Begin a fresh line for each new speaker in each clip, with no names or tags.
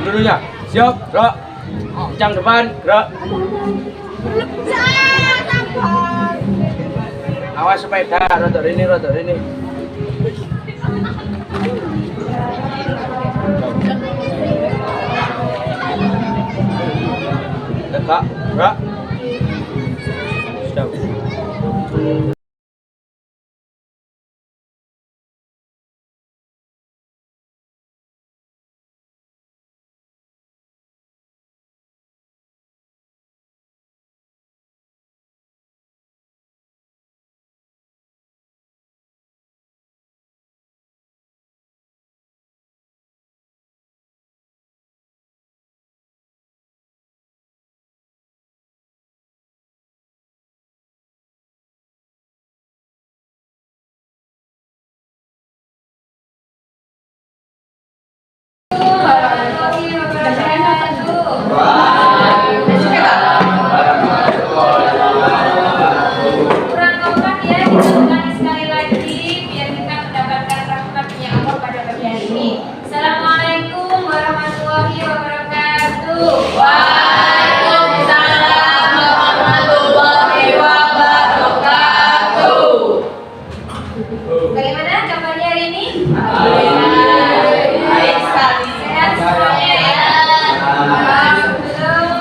dulunya. Siap, gerak. Kencang depan, gerak. Awas sepeda, rotor ini. Tegak, gerak. Sudah.
Bagaimana kabarnya hari ini? Baik sekali. Sehat semuanya ya.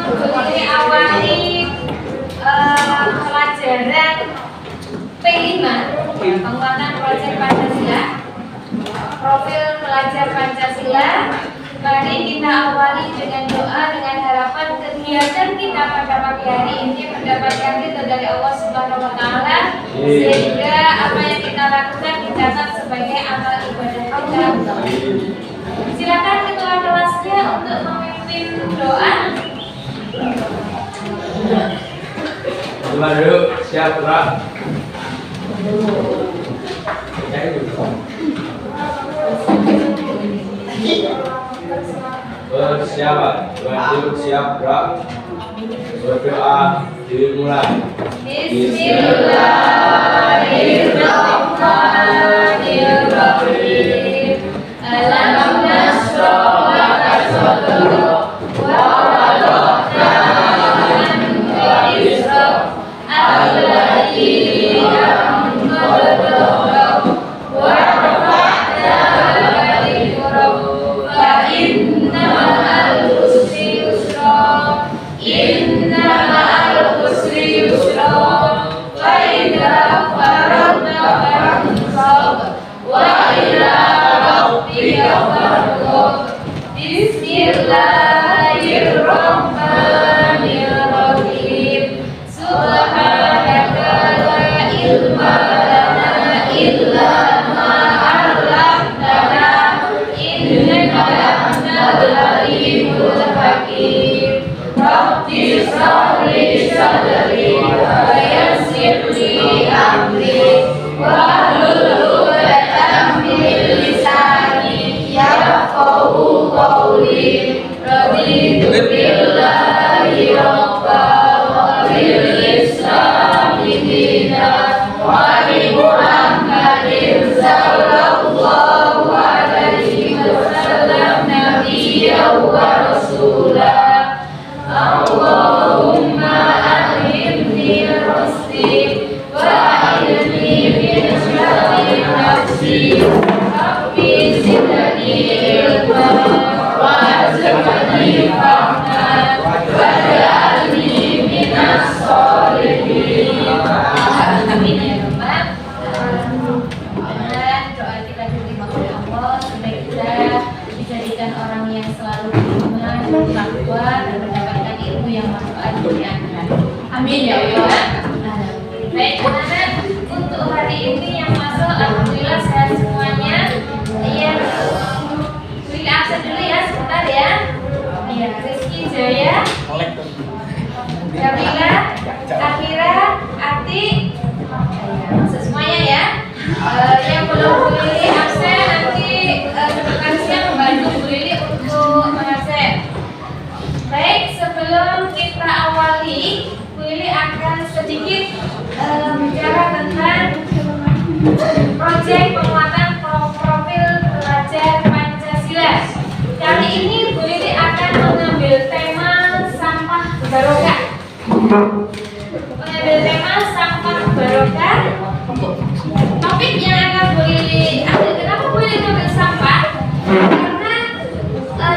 Sebelum ini awali pelajaran P5 penguatan pelajar Pancasila, profil pelajar Pancasila. Mari kita awali dengan doa dengan harapan kegiatan kita pada pagi hari ini mendapatkan ridho dari Allah Subhanahu wa taala sehingga apa yang kita lakukan dicatat sebagai amal ibadah kita. Silakan ketua kelasnya untuk memimpin doa.
Baru siap, gerak. Bersiap, berdoa, siap, gerak. Berdoa, dimulai.
Bismillahirrahmanirrahim. Alam nashrah laka sadrak wa wada'na anka wizrak alladzi anqadha dhahrak wa rafa'na laka dhikrak fa inna ma'al usri yusra inna ma'al usri yusra fa idza faragta fansab wa ila rabbika farghab. Bismillahirrahmanirrahim. Subhanaka la ilma lana illa ma 'allamtana innaka antal alimul hakim. Rabbi shrah li sadri wa yassir li amri wahlul 'uqdatam min lisani yafqahu qawli. Raditu billahi rabba wa bil islami dinan wa bi Muhammadin sallallahu alaihi wasallam nabiyyan wa rasulah. Allahumma alhimni rusdi wa a'inni min syarri nafsi. Rabbi zidni ilma warzuqni fahman waj'alni minas sholihin. Amin ya Rabbal alamin. Dan doa kita diterima oleh Allah supaya kita dijadikan orang yang selalu beriman, bertakwa dan mendapatkan ilmu yang manfaat di akhirat. Amin ya Allah. Baik anak-anak, untuk hari ini yang masuk alhamdulillah sehat semuanya. Iya, beri absen dulu ya sebentar ya. Iya, Rizky Jaya, Jamila, Akira, Ati, masuk semuanya ya. Yang belum beli absen nanti rekan siang membantu Bu Lili untuk mengabsen. Baik, sebelum kita awali, Bu Lili akan sedikit bicara tentang proyek penguatan profil pelajar Pancasila. Kali ini Bu Lili akan Mengambil tema sampah barokah. Topik yang akan boleh ambil, kenapa boleh ambil sampah? Karena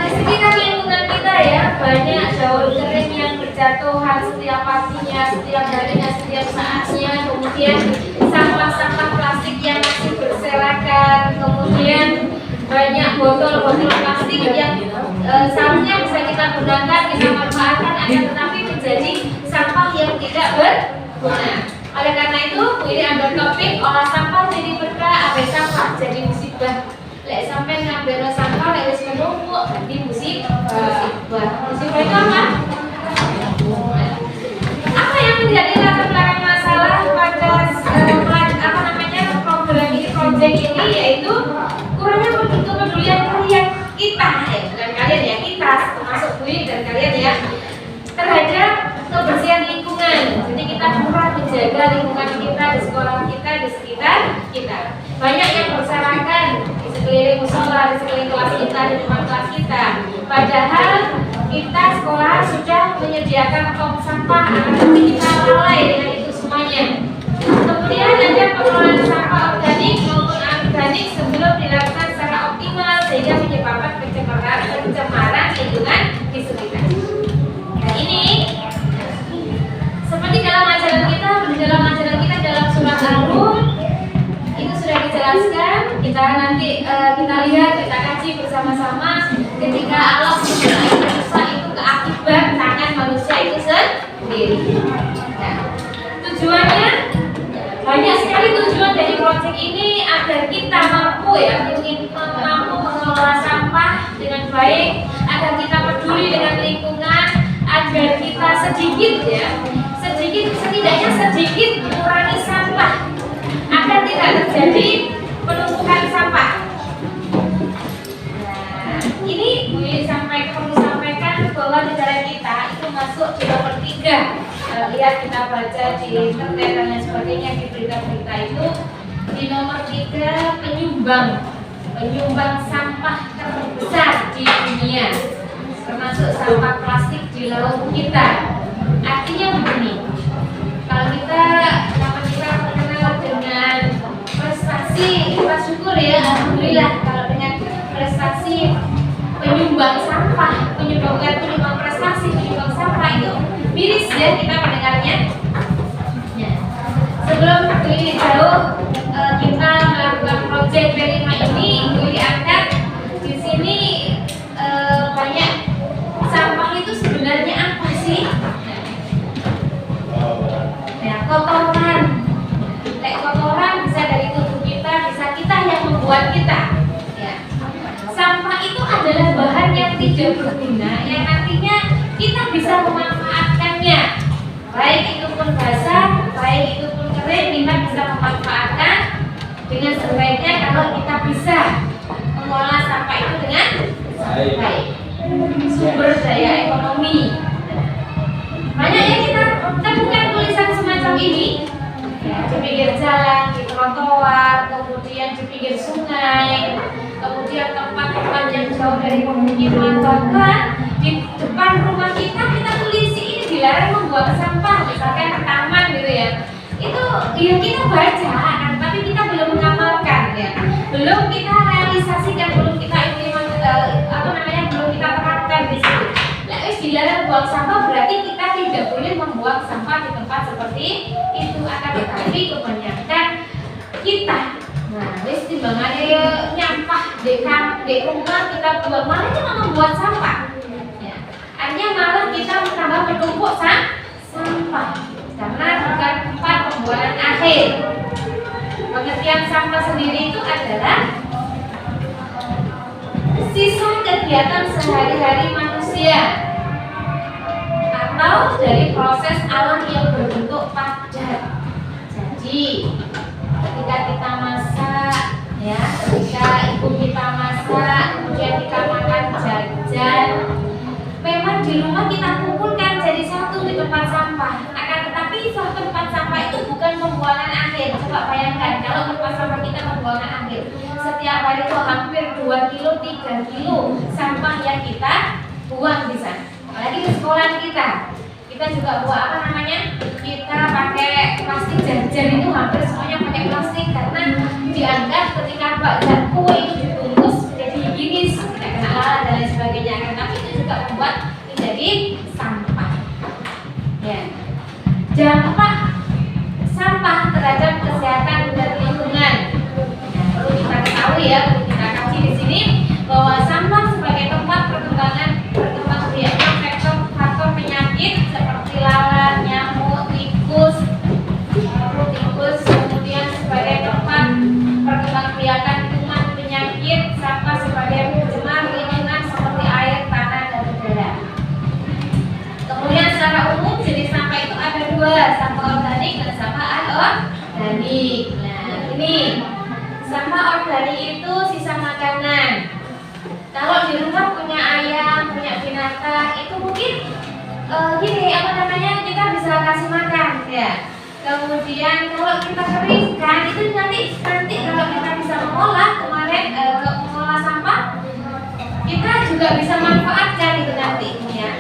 di sekitar lingkungan kita ya banyak daun kering yang berjatuhan setiap paginya, setiap harinya, setiap saatnya. Kemudian sampah-sampah plastik yang masih berserakan. Kemudian banyak botol-botol plastik yang seharusnya bisa kita gunakan, kita manfaatkan, akan tetapi menjadi sampah yang tidak berguna. Oleh karena itu, ini ambil topik olah sampah jadi berkah, ambil sampah jadi musibah. Lek sampai ngambil sampah, lek wis menumpuk jadi musibah. Musibah itu apa? Apa yang menjadi latar belakang masalah pada program ini, project ini, yaitu kurangnya begitu pedulian kalian kita, bukan kalian ya, kita termasuk Bui dan kalian ya, terhadap kebersihan lingkungan. Jadi kita kurang menjaga lingkungan kita di sekolah kita, di sekitar kita. Banyak yang berserakan di sekeliling musola, di sekeliling kelas kita, di depan kelas kita. Padahal kita sekolah sudah menyediakan tong sampah, tapi kita lalai dengan itu semuanya. Kemudian ada pengelolaan sampah organik maupun anorganik sebelum dilakukan secara optimal sehingga menyebabkan pencemaran lingkungan di sekitar. Nah ini seperti dalam ajaran kita dalam surat Al-Rum itu sudah dijelaskan. Kita nanti kita lihat, kita kaji bersama-sama ketika Allah SWT itu keakibat tangan manusia itu sendiri. Nah, tujuannya banyak sekali, tujuan dari proyek ini agar kita mampu mengelola sampah dengan baik, agar kita peduli dengan lingkungan, agar kita setidaknya sedikit mengurangi sampah, agar tidak terjadi penumpukan sampah. Nah, ini perlu sampaikan bahwa negara kita itu masuk di nomor 3. Lihat kita baca di internet dan lain sebagainya, di berita-berita itu di nomor 3 penyumbang sampah terbesar di dunia, termasuk sampah plastik di laut kita. Artinya begini, kalau kita terkenal dengan prestasi, kita syukur ya, alhamdulillah kalau dengan prestasi penyumbang sampah, penyumbang sampah itu miris ya kita mendengarnya. Ya. Sebelum lebih jauh kita melakukan proyek B5 ini, diangkat di sini banyak sampah itu sebenarnya apa sih? Ya, kotoran. Kotoran bisa dari tubuh kita, bisa kita yang membuat kita. Ya. Sampah itu adalah bahan yang tidak berguna, yang nantinya kita bisa memanfaatkannya. Baik itu pun basah, baik itu pun kering, kita bisa memanfaatkan dengan sebaiknya kalau kita bisa mengolah sampah itu dengan baik. Sumber daya ekonomi. Banyak yang kita temukan tulisan semacam ini ya, di pinggir jalan, di trotoar, kemudian di pinggir sungai, kemudian tempat-tempat yang jauh dari pemukiman, bahkan di depan rumah kita tulis ini dilarang membuang sampah, misalkan ke taman gitu ya. Itu ya kita baca, tapi kita belum mengamalkan ya, belum kita realisasikan, belum kita belum kita terapkan di situ. Nah, dilarang buang sampah berarti kita tidak boleh membuang sampah di tempat seperti itu. Akan tetapi kebanyakan kita, timbangannya nyampah di rumah kita buang, malah cuma membuat sampah. Artinya malah kita menambah bertumpuk sampah karena bukan tempat pembuangan akhir. Pengertian sampah sendiri itu adalah sisa kegiatan sehari-hari manusia atau dari proses alam yang berbentuk padat. Jadi ketika kita masak, ya, ketika ibu kita masak, kemudian kita makan jajan, memang di rumah kita kumpulkan jadi satu di tempat sampah. Akan tetapi suatu tempat sampah itu bukan pembuangan akhir. Coba bayangkan kalau tempat sampah kita pembuangan akhir, setiap hari itu hampir 2 kilo, 3 kilo sampah yang kita buang di sana. Apalagi di sekolah kita Kita juga buat apa namanya? Kita pakai plastik jajan itu hampir semuanya pakai plastik karena dianggap ketika bakwan kue itu dibungkus menjadi higienis, tidak kena lalat dan lain sebagainya. Tapi itu juga membuat menjadi sampah. Ya. Dampak sampah terhadap kesehatan dan lingkungan. Nah, perlu kita ketahui ya, perlu kita kaji di sini bahwa sampah sebagai tempat perkembangan faktor penyakit seperti lalat, nyamuk, tikus, kemudian sebagai tempat perkembangbiakan kuman penyakit, sampah sebagai pencemar lingkungan seperti air, tanah, dan udara. Kemudian secara umum jenis sampah itu ada dua, sampah organik dan sampah anorganik. Nah, ini sampah organik itu sisa makanan. Kalau di rumah punya ayam, punya binatang, itu mungkin gini apa namanya kita bisa kasih makan ya. Kemudian kalau kita keringkan itu nanti kalau kita bisa mengolah mengolah sampah, kita juga bisa manfaatkan itu nanti ya.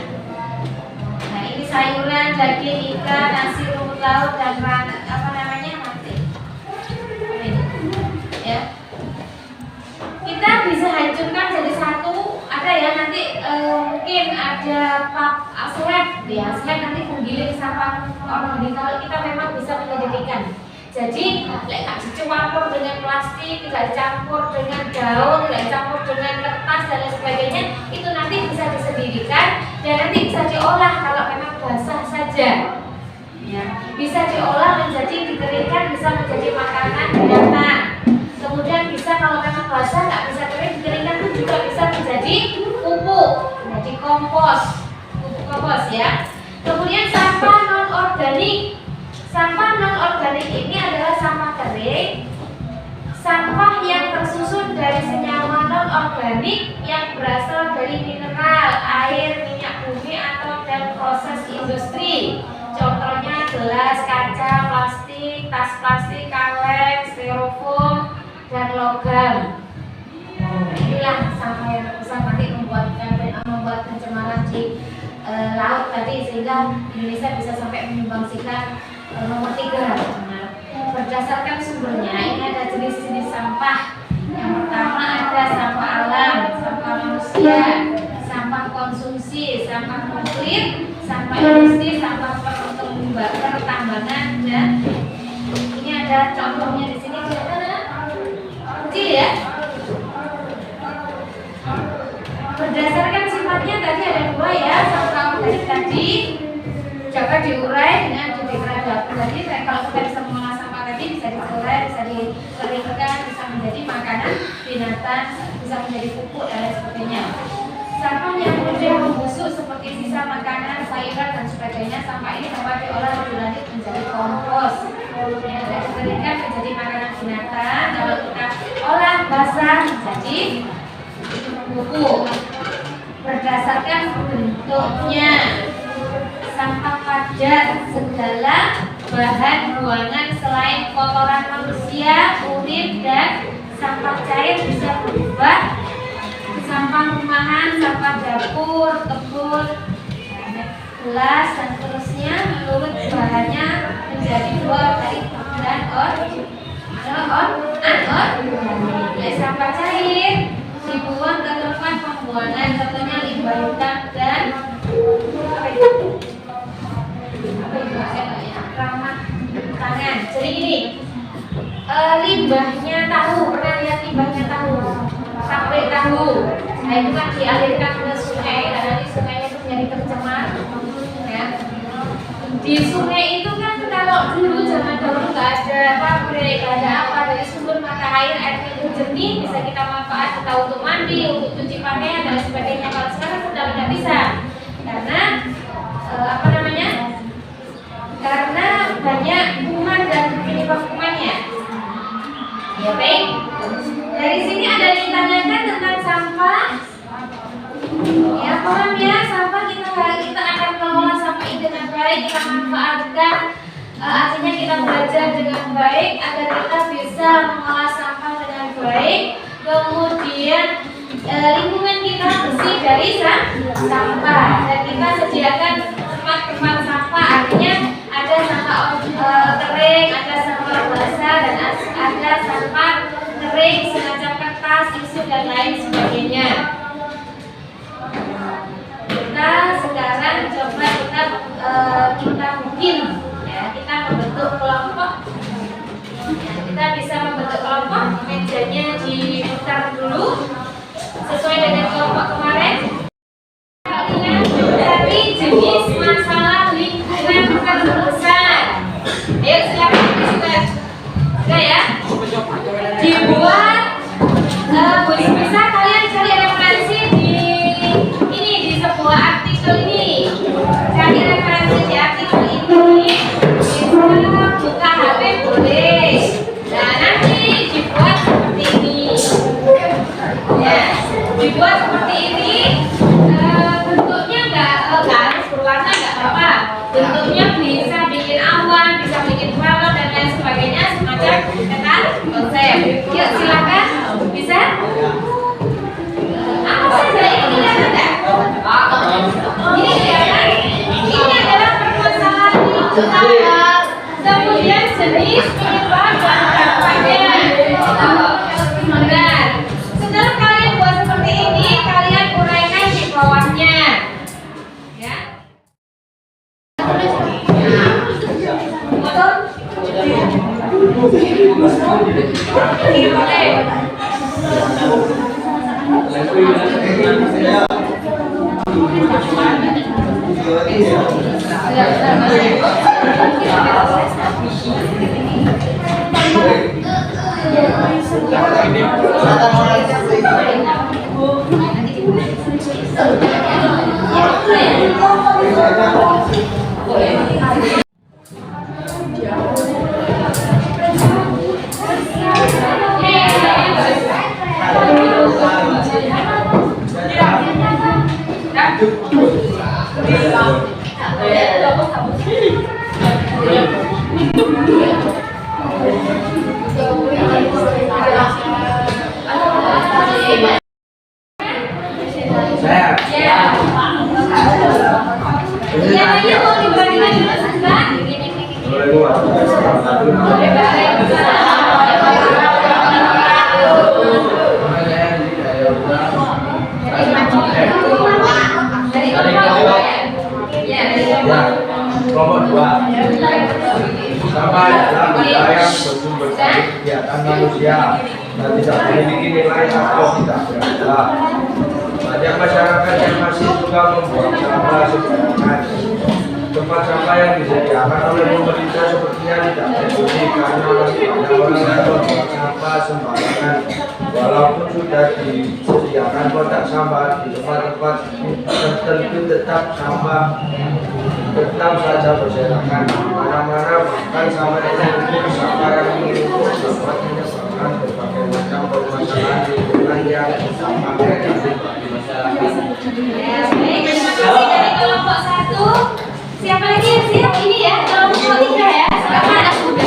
Nah ini sayuran, daging, ikan, nasi, rumput laut dan apa namanya nanti ya. Kita bisa hancurkan jadi satu, ada ya nanti mungkin ada slab ya, slab nanti menggiling sampah organik kalau kita memang bisa menjadikan. Jadi tidak dicampur dengan plastik, tidak dicampur dengan daun, tidak dicampur dengan kertas dan lain sebagainya, itu nanti bisa disendirikan dan nanti bisa diolah kalau memang basah saja. Ya, bisa diolah menjadi dikeringkan, bisa menjadi makanan binatang. Kemudian bisa kalau memang basah nggak bisa kering, dikeringkan pun juga bisa menjadi pupuk, menjadi kompos ya. Kemudian sampah non organik. Sampah non organik ini adalah sampah kering, sampah yang tersusun dari senyawa non organik yang berasal dari mineral, air, minyak bumi atau dan proses industri. Contohnya gelas, kaca, plastik, tas plastik, kaleng, styrofoam dan logam. Inilah sampah yang terbesar nanti membuat pencemaran di laut tadi, sehingga Indonesia bisa sampai menyumbangsikan nomor 3. Nah, berdasarkan sumbernya ini ada jenis-jenis sampah. Yang pertama ada sampah alam, sampah manusia, sampah konsumsi, sampah nuklir, sampah industri, sampah pertambangan dan ini ada contohnya di sini kecil ya. Berdasarkan sifatnya tadi ada 2 ya, sampah organik tadi dapat diurai dengan biodegradabil. Jadi kalau kita bisa mengolah sampah tadi bisa diurai, bisa dikeringkan, bisa menjadi makanan binatang, bisa menjadi pupuk dan lain sebagainya. Sampah yang mudah membusuk seperti sisa makanan, sayuran dan sebagainya, sampah ini dapat diolah lebih lanjut menjadi kompos. Ya, dikeringkan menjadi makanan binatang. Kalau kita olah basah jadi pupuk. Berdasarkan bentuknya, sampah padat segala bahan buangan selain kotoran manusia, urin dan sampah cair bisa berubah. Sampah rumahan, sampah dapur, kebun, gelas dan seterusnya menurut bahannya menjadi 2 organik dan anorganik. Sampah cair dibuang ke tempat pembuangan, contohnya limbah hitam dan ramah tangan. Jadi ini limbahnya tahu, pernah lihat limbahnya tahu? Sampai tahu, nah itu kan dialirkan ke sungai dan nanti sungainya itu menjadi tercemar. Ya. Di sungai itu kan kalau dulu zaman dahulu nggak ada pabrik, nggak ada apa, dari sumber mata airnya itu jernih, bisa kita manfaat kita untuk mandi, untuk cuci pakaian dan sebagainya. Kalau sekarang sudah tidak bisa, karena karena banyak kuman dan penyebab kumannya. Ya baik. Dari sini ada yang ditanyakan tentang sampah. Ya paham ya, sampah kita akan kelola sampah ini dengan baik, kita manfaatkan. Artinya kita belajar dengan baik agar kita bisa mengolah sampah dengan baik. Kemudian lingkungan kita bersih dari sampah dan kita sediakan tempat-tempat sampah dan lain sebagainya. Kita sekarang coba kita bikin ya, kita membentuk kelompok. Kita bisa membentuk kelompok, mejanya diputar dulu sesuai dengan kelompok kemarin. Kalian dari jenis masalah lingkungan terbesar. Ayo silakan diskusikan. Sudah ya? Dibuat bisa kalian cari referensi di ini, di sebuah artikel ini. Cari referensi di artikel ini. Bisa buka HP boleh. Nah nanti dibuat seperti ini. Ya, dibuat seperti ini. Bentuknya nggak harus berwarna, nggak apa-apa. Bentuknya bisa bikin awan, bisa bikin balon dan lain sebagainya, semacam dengan konsep. Yuk silakan, bisa? Apa saja ini kelihatan nggak? Ini kelihatan. Ini adalah permasalahan lingkungan. Kemudian jenis penyebab dan dampaknya. Benar. Setelah kalian buat seperti ini, kalian uraikan di bawahnya. Ya.
Kelompok 2 sampah dalam wilayah bersumber dari kegiatan manusia dan tidak memiliki nilai atau tidak berada. Banyak masyarakat yang masih suka membuang sampah sembarangan. Tempat sampah yang disediakan oleh pemerintah sepertinya tidak tercuci karena masih ada orang yang membuang sampah sembarangan. Walaupun sudah disediakan kotak sampah di tempat-tempat tertentu, tetap saja berserakan mana-mana, bahkan sampai mengumpul sampah yang mengumpul dapat menyebabkan berbagai macam permasalahan lingkungan yang sama negatif bagi masyarakat.
Baik, terima kasih dari kelompok 1. Siapa lagi yang siap? Ini ya, kelompok 3 ya. Panas sudah.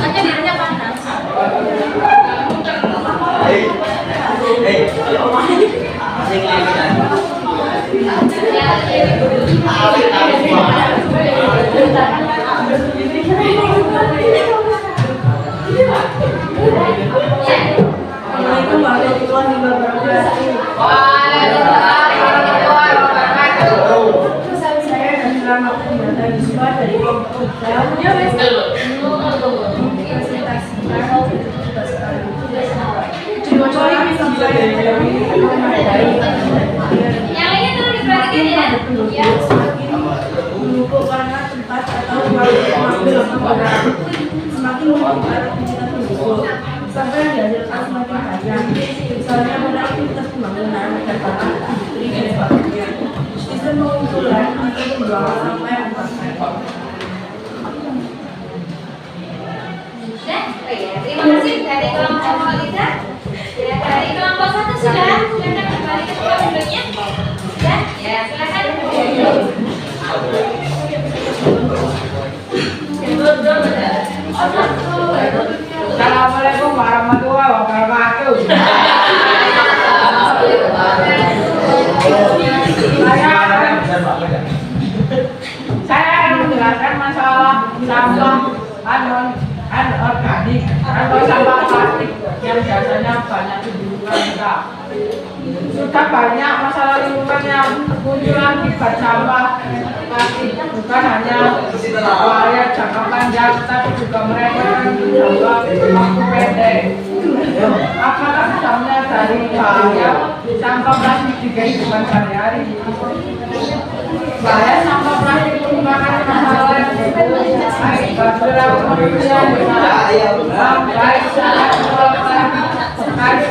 Nanti biarnya panas.
Assalamualaikum warahmatullahi wabarakatuh. Saya dan selamat datang di sekolah dari kelompok 3.
Yang lainnya tolong diperhatikan ya.
Menumpuk karena tempat atau ruang mengambil penggunaan semakin membuat kita menumpuk sampai yang dihasilkan semakin banyak. Misalnya pada aktivitas pembangunan dan bahkan industri dan sebagainya. Sistem pengumpulan atau pembuangan sampah yang dipakai.
Sudah? Oh ya, terima kasih dari kelompok 3. Ya, dari kelompok 1 sudah. Silakan kembali ke tempat duduknya. Sudah? Ya, silakan.
Assalamualaikum warahmatullahi wabarakatuh. Saya akan menjelaskan masalah sampah anorganik atau sampah plastik yang biasanya banyak ditemukan kita. Sudah banyak masalah lingkungan yang muncul akibat sampah plastik, bukan hanya bahaya jangka panjang, tapi juga mereka jangka waktu pendek. Apakah sudah menyadari bahaya sampah plastik di kehidupan sehari-hari? Bahaya sampah plastik merupakan masalah yang baik bagi perilaku manusia baik secara keseluruhan sekali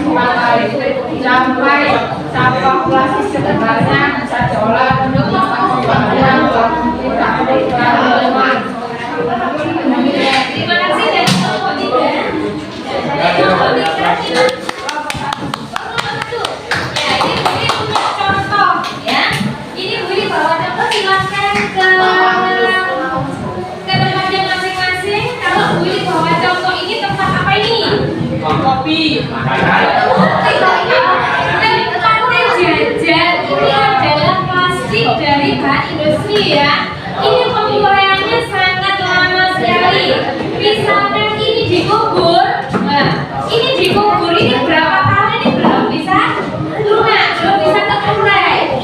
sampai sampah plastik sebenarnya bisa diolah untuk bahan tidak lingkungan.
Terima kasih dari kelompok 3. Dari kelompok 3 ya, ini Budi punya contoh ya. Ini Budi bawa contoh, silakan ke tempatnya masing-masing. Kalau Budi bawa contoh ini tempat apa ini?
Kopi.
Tempatnya jajan ini adalah plastik dari bahan industri ya. Ini pemuraiannya sangat lama sekali. Misalkan ini dikubur, nah, ini dikubur ini berapa tahun ini belum bisa lunak, belum bisa terurai.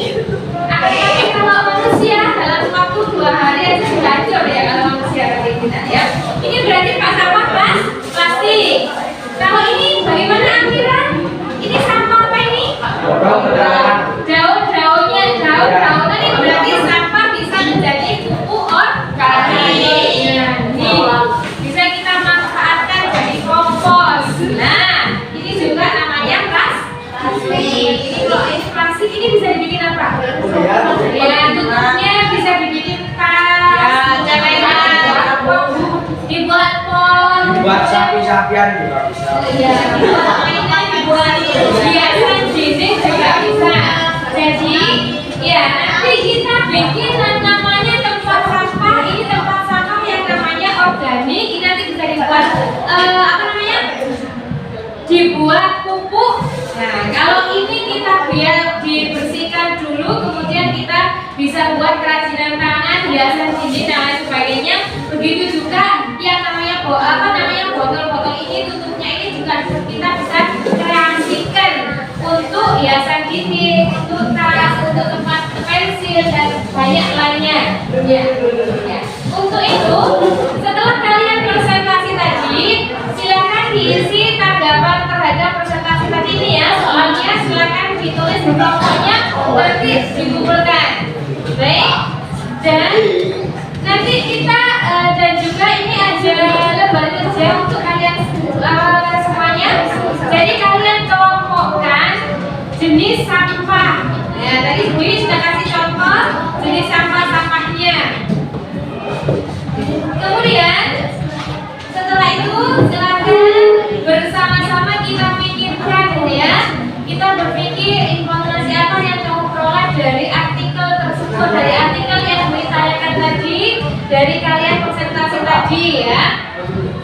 Tapi kalau manusia dalam waktu 2 hari aja sudah hancur ya kalau manusia kayak kita ya. Ini berarti sampah plastik. Kalau ini bagaimana akhiran? Ini sampah apa ini? Daun-daunnya, daun-daunan ini berarti sampah bisa menjadi pupuk organik. Nih, bisa kita manfaatkan jadi kompos. Nah, ini juga namanya plastik. Ini kalau ini plastik ini bisa dibikin apa? Ya, tutupnya bisa dibikin tas, dibuat pon,
Buat sapi-sapian juga bisa.
iya, dibuat hiasan dinding juga bisa. Jadi, ya nanti kita bikin namanya tempat sampah. Ini tempat sampah yang namanya organik. Ini nanti bisa dibuat apa namanya? Dibuat pupuk. Nah, kalau ini kita biar dibersihkan dulu, kemudian kita bisa buat kerajinan tangan, hiasan dinding dan lain sebagainya. Begitu juga yang namanya botol-botol ini, tutupnya ini juga kita bisa kreasikan untuk hiasan dinding, untuk tas, untuk tempat pensil dan banyak lainnya. Ya. Untuk itu, setelah kalian presentasi tadi, silakan diisi tanggapan terhadap presentasi tadi ini ya. Soalnya silakan ditulis di kelompoknya, nanti dikumpulkan. Baik. Dan nanti kita dan juga ini ada lembar kerja untuk kalian semuanya. Jadi kalian kelompokkan jenis sampah. Nah, tadi Budi sudah kasih contoh jenis sampah-sampahnya. Kemudian setelah itu silakan bersama-sama kita pikirkan ya. Kita berpikir informasi apa yang kamu peroleh dari artikel tersebut, dari artikel yang ditanyakan tadi, dari kalian presentasi tadi ya.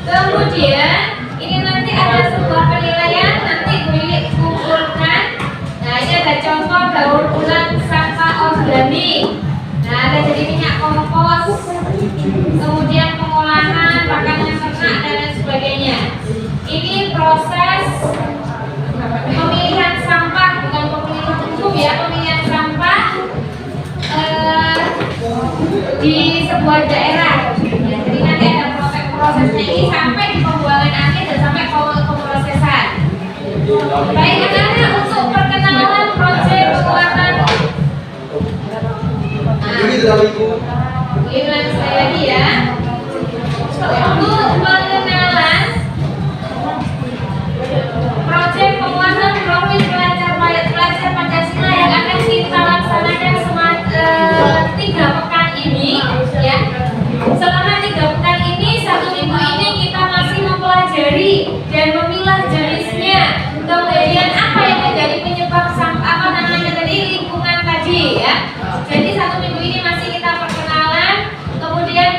Kemudian ini nanti ada sebuah penilaian, nanti Budi kumpulkan. Nah, ini ada contoh daur ulang sampah organik. Nah, ada jadi minyak kompos, kemudian pengolahan makanan ternak dan lain sebagainya. Ini proses pemilihan sampah, bukan pemilihan umum ya, pemilihan sampah di sebuah daerah. Ya, jadi nanti ada prosesnya ini sampai di pembuangan akhir dan sampai pemrosesan. Baik anak-anak, untuk perkenalan proyek penguatan. Ini ulangi sekali lagi ya. Untuk pengenalan proyek penguatan profil pelajar Pancasila yang akan kita laksanakan selama 3 pekan ini ya. Selama 3 pekan ini, 1 minggu ini kita masih mempelajari dan memilah jenisnya. Kemudian apa yang menjadi penyebab apa namanya tadi, lingkungan tadi ya. Jadi 1 minggu ini masih kita perkenalan. Kemudian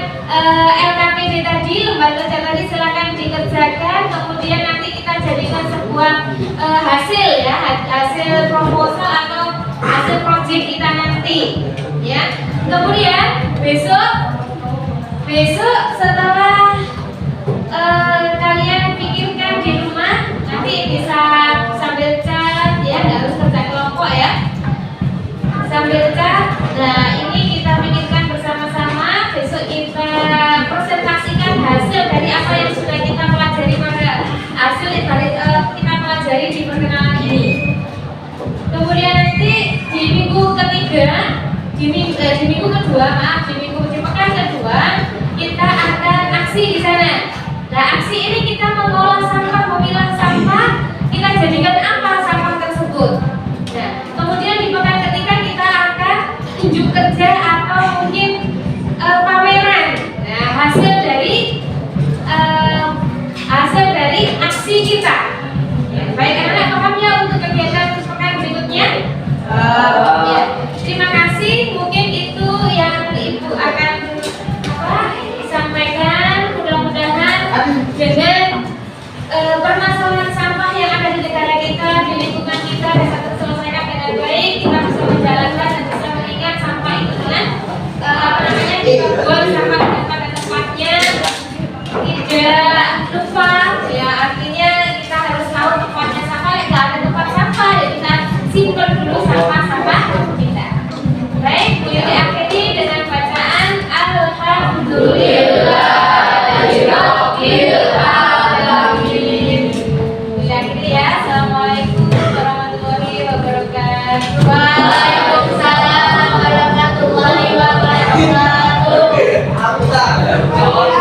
LKPD tadi, lembar kerja tadi silakan dikerjakan. Kemudian nanti kita jadikan sebuah hasil ya, hasil proposal atau hasil proyek kita nanti ya. Kemudian besok setelah kalian pikirkan di rumah, nanti bisa sambil chat
Aku tak.